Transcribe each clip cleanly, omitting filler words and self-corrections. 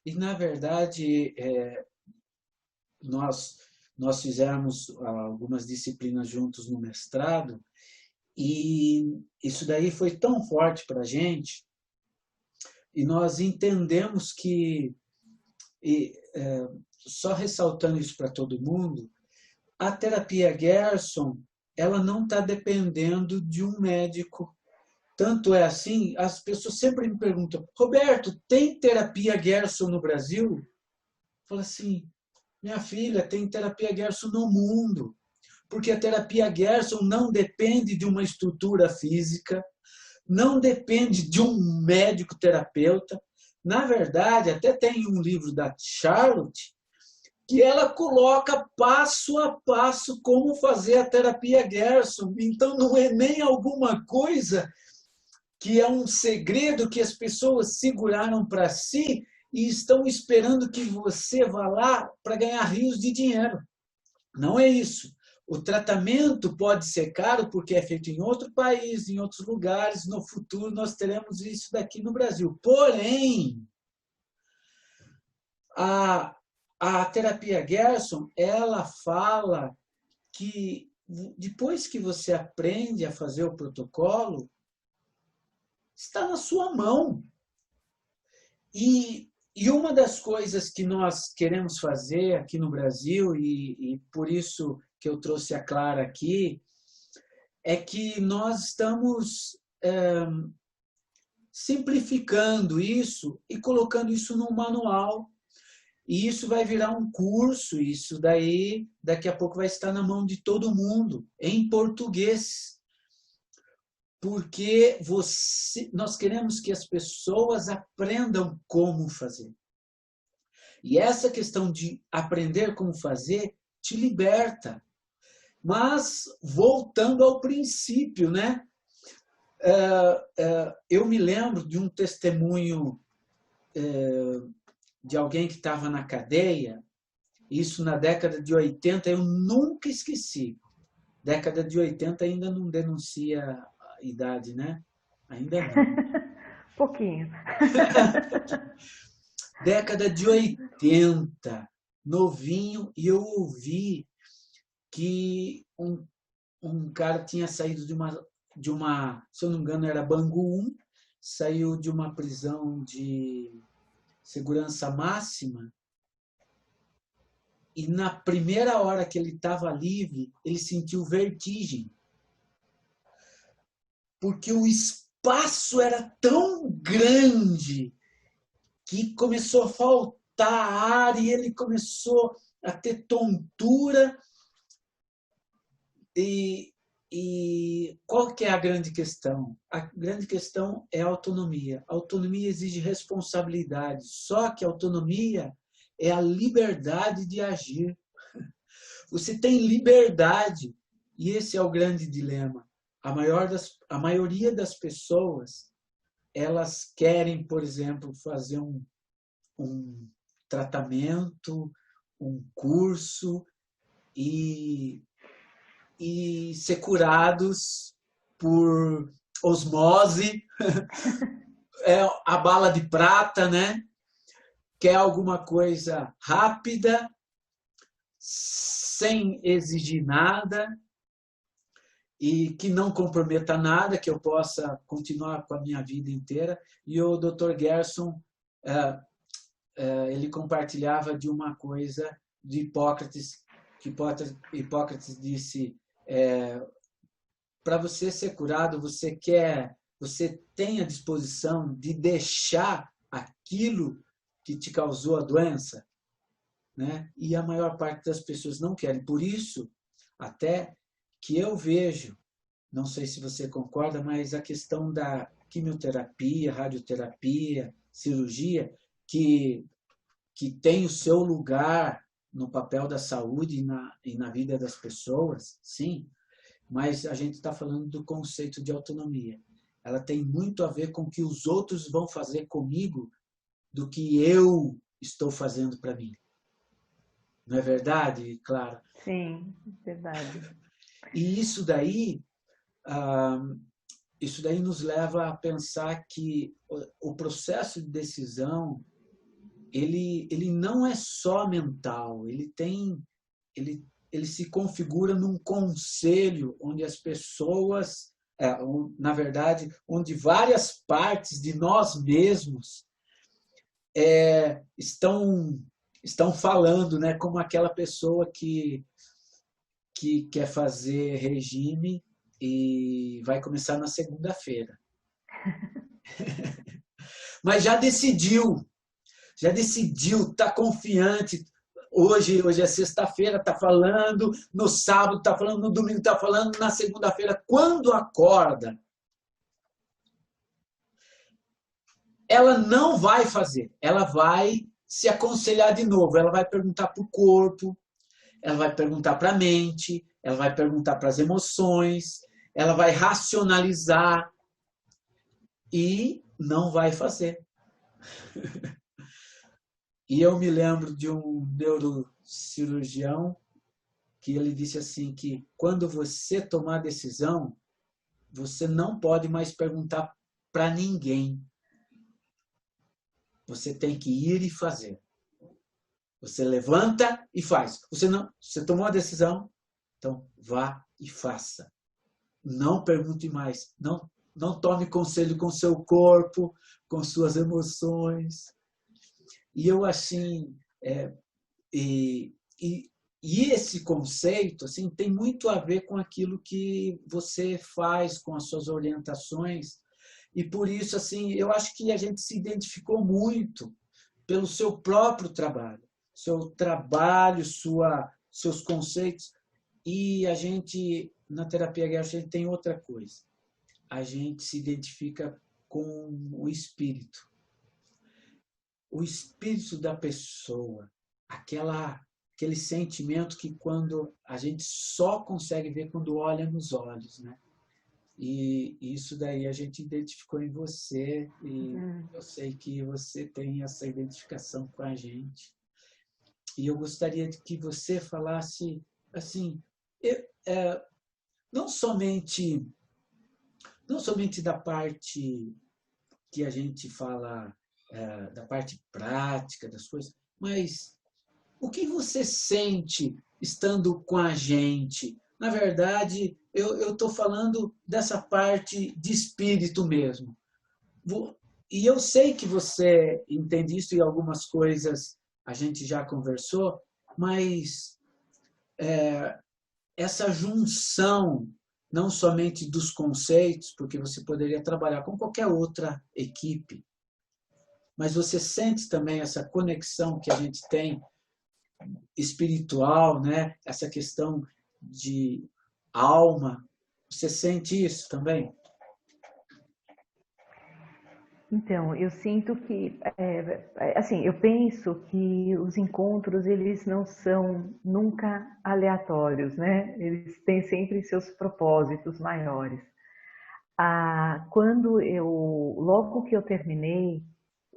E na verdade, nós, nós fizemos algumas disciplinas juntos no mestrado, e isso daí foi tão forte para a gente, e nós entendemos que, e, só ressaltando isso para todo mundo, a terapia Gerson, ela não está dependendo de um médico. Tanto é assim, as pessoas sempre me perguntam, Roberto, tem terapia Gerson no Brasil? Fala assim, minha filha, tem terapia Gerson no mundo, porque a terapia Gerson não depende de uma estrutura física, não depende de um médico terapeuta. Na verdade, até tem um livro da Charlotte que ela coloca passo a passo como fazer a terapia Gerson. Então, não é nem alguma coisa que é um segredo que as pessoas seguraram para si e estão esperando que você vá lá para ganhar rios de dinheiro. Não é isso. O tratamento pode ser caro porque é feito em outro país, em outros lugares. No futuro nós teremos isso daqui no Brasil. Porém, a terapia Gerson, ela fala que depois que você aprende a fazer o protocolo, está na sua mão. E uma das coisas que nós queremos fazer aqui no Brasil, e por isso que eu trouxe a Clara aqui, é que nós estamos simplificando isso e colocando isso num manual. E isso vai virar um curso, isso daí daqui a pouco vai estar na mão de todo mundo, em português. Porque nós queremos que as pessoas aprendam como fazer. E essa questão de aprender como fazer te liberta. Mas, voltando ao princípio, né? Eu me lembro de um testemunho de alguém que estava na cadeia, isso na década de 80, eu nunca esqueci. Década de 80 ainda não denuncia a idade, né? Ainda não. Pouquinho. Década de 80, novinho, e eu ouvi que um cara tinha saído de uma, se eu não me engano, era Bangu 1, saiu de uma prisão de segurança máxima, e na primeira hora que ele estava livre, ele sentiu vertigem. Porque o espaço era tão grande que começou a faltar ar e ele começou a ter tontura. E qual que é a grande questão? A grande questão é a autonomia. A autonomia exige responsabilidade, só que a autonomia é a liberdade de agir. Você tem liberdade, e esse é o grande dilema. A maioria das pessoas, elas querem, por exemplo, fazer um tratamento, um curso e ser curados por osmose, a bala de prata, né? Quer alguma coisa rápida, sem exigir nada e que não comprometa nada, que eu possa continuar com a minha vida inteira. E o Dr. Gerson, ele compartilhava de uma coisa de Hipócrates, que Hipócrates disse, para você ser curado, você tem a disposição de deixar aquilo que te causou a doença, né? E a maior parte das pessoas não querem. Por isso, até que eu vejo, não sei se você concorda, mas a questão da quimioterapia, radioterapia, cirurgia, que tem o seu lugar no papel da saúde e na vida das pessoas, sim, mas a gente está falando do conceito de autonomia. Ela tem muito a ver com o que os outros vão fazer comigo do que eu estou fazendo para mim. Não é verdade, Clara? Sim, verdade. E isso daí nos leva a pensar que o processo de decisão ele não é só mental, ele se configura num conselho onde as pessoas, na verdade, onde várias partes de nós mesmos estão falando, né, como aquela pessoa que quer fazer regime e vai começar na segunda-feira. Mas já decidiu, está confiante. Hoje é sexta-feira, está falando, no sábado está falando, no domingo está falando, na segunda-feira, quando acorda, ela não vai fazer, ela vai se aconselhar de novo, ela vai perguntar para o corpo, ela vai perguntar para a mente, ela vai perguntar para as emoções, ela vai racionalizar e não vai fazer. E eu me lembro de um neurocirurgião que ele disse assim que quando você tomar a decisão, você não pode mais perguntar para ninguém. Você tem que ir e fazer. Você levanta e faz. Você tomou a decisão, então vá e faça. Não pergunte mais. Não tome conselho com seu corpo, com suas emoções. E eu assim, e esse conceito assim tem muito a ver com aquilo que você faz, com as suas orientações. E por isso assim, eu acho que a gente se identificou muito pelo seu próprio trabalho, seu trabalho, seus conceitos. E a gente na terapia Guerra, a gente tem outra coisa. A gente se identifica com o espírito. O espírito da pessoa, aquele sentimento que quando a gente só consegue ver quando olha nos olhos, né? E isso daí a gente identificou em você e eu sei que você tem essa identificação com a gente. E eu gostaria de que você falasse assim, não somente da parte que a gente fala da parte prática das coisas, mas o que você sente estando com a gente? Na verdade, eu estou falando dessa parte de espírito mesmo. E eu sei que você entende isso e algumas coisas a gente já conversou, mas essa junção, não somente dos conceitos, porque você poderia trabalhar com qualquer outra equipe, mas você sente também essa conexão que a gente tem espiritual, né? Essa questão de alma. Você sente isso também? Então, eu sinto que, assim, eu penso que os encontros, eles não são nunca aleatórios, né? Eles têm sempre seus propósitos maiores. Logo que eu terminei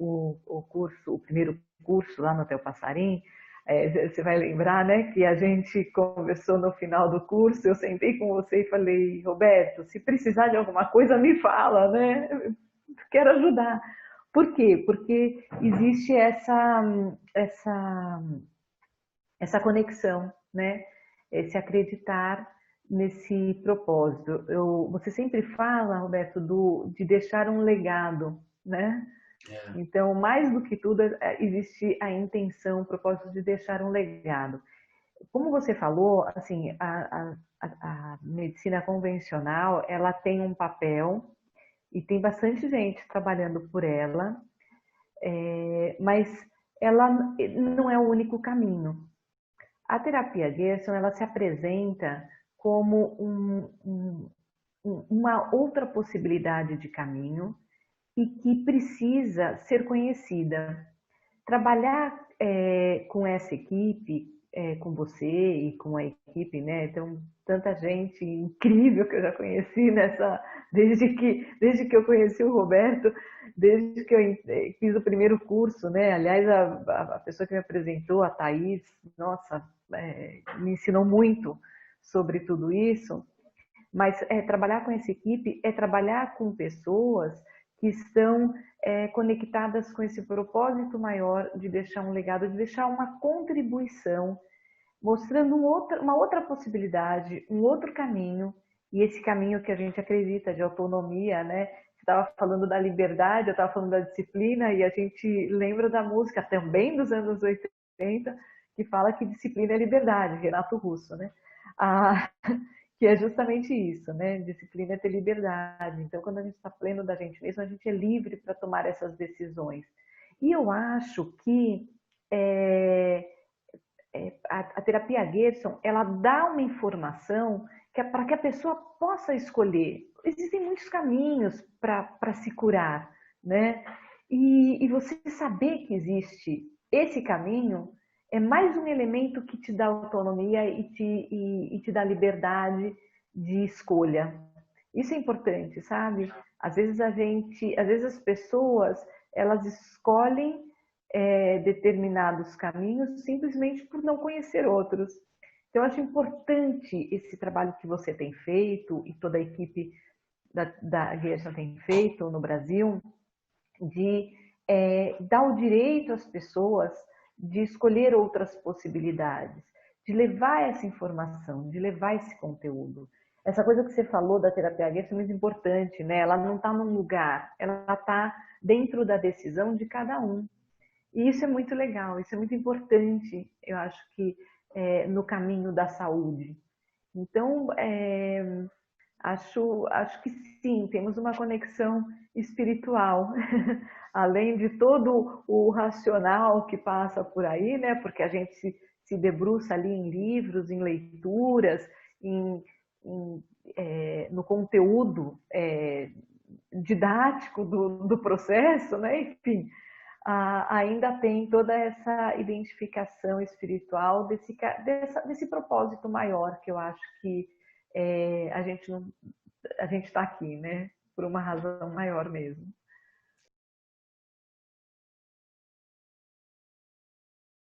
o curso, o primeiro curso lá no Hotel Passarim, você vai lembrar, né, que a gente conversou no final do curso, eu sentei com você e falei, Roberto, se precisar de alguma coisa, me fala, né? Quero ajudar. Por quê? Porque existe essa conexão, né? Esse acreditar nesse propósito. Você sempre fala, Roberto, de deixar um legado, né? Então, mais do que tudo, existe a intenção, o propósito de deixar um legado. Como você falou, assim, a medicina convencional, ela tem um papel e tem bastante gente trabalhando por ela, mas ela não é o único caminho. A terapia Gerson, ela se apresenta como uma outra possibilidade de caminho e que precisa ser conhecida. Trabalhar com essa equipe, com você e com a equipe, né? Então, tanta gente incrível que eu já conheci desde que eu conheci o Roberto, desde que eu fiz o primeiro curso, né? Aliás, a pessoa que me apresentou, a Thaís, nossa, me ensinou muito sobre tudo isso. Mas trabalhar com essa equipe é trabalhar com pessoas que estão conectadas com esse propósito maior de deixar um legado, de deixar uma contribuição, mostrando uma outra possibilidade, um outro caminho, e esse caminho que a gente acredita de autonomia, né? Você estava falando da liberdade, eu estava falando da disciplina, e a gente lembra da música também dos anos 80, que fala que disciplina é liberdade, Renato Russo, né? Que é justamente isso, né? Disciplina é ter liberdade. Então, quando a gente está pleno da gente mesmo, a gente é livre para tomar essas decisões. E eu acho que a terapia Gerson, ela dá uma informação que é para que a pessoa possa escolher. Existem muitos caminhos para se curar, né? E você saber que existe esse caminho é mais um elemento que te dá autonomia e te dá liberdade de escolha. Isso é importante, sabe? Às vezes as pessoas, elas escolhem determinados caminhos simplesmente por não conhecer outros. Então, eu acho importante esse trabalho que você tem feito e toda a equipe da Gerson tem feito no Brasil, de dar o direito às pessoas de escolher outras possibilidades, de levar essa informação, de levar esse conteúdo. Essa coisa que você falou da terapia Gerson é muito importante, né? Ela não está num lugar, ela está dentro da decisão de cada um. E isso é muito legal, isso é muito importante, eu acho que no caminho da saúde. Então, acho que sim, temos uma conexão espiritual, além de todo o racional que passa por aí, né? Porque a gente se debruça ali em livros, em leituras, no conteúdo didático do processo, né? Enfim, ainda tem toda essa identificação espiritual desse propósito maior, que eu acho que a gente está aqui, né? Por uma razão maior mesmo.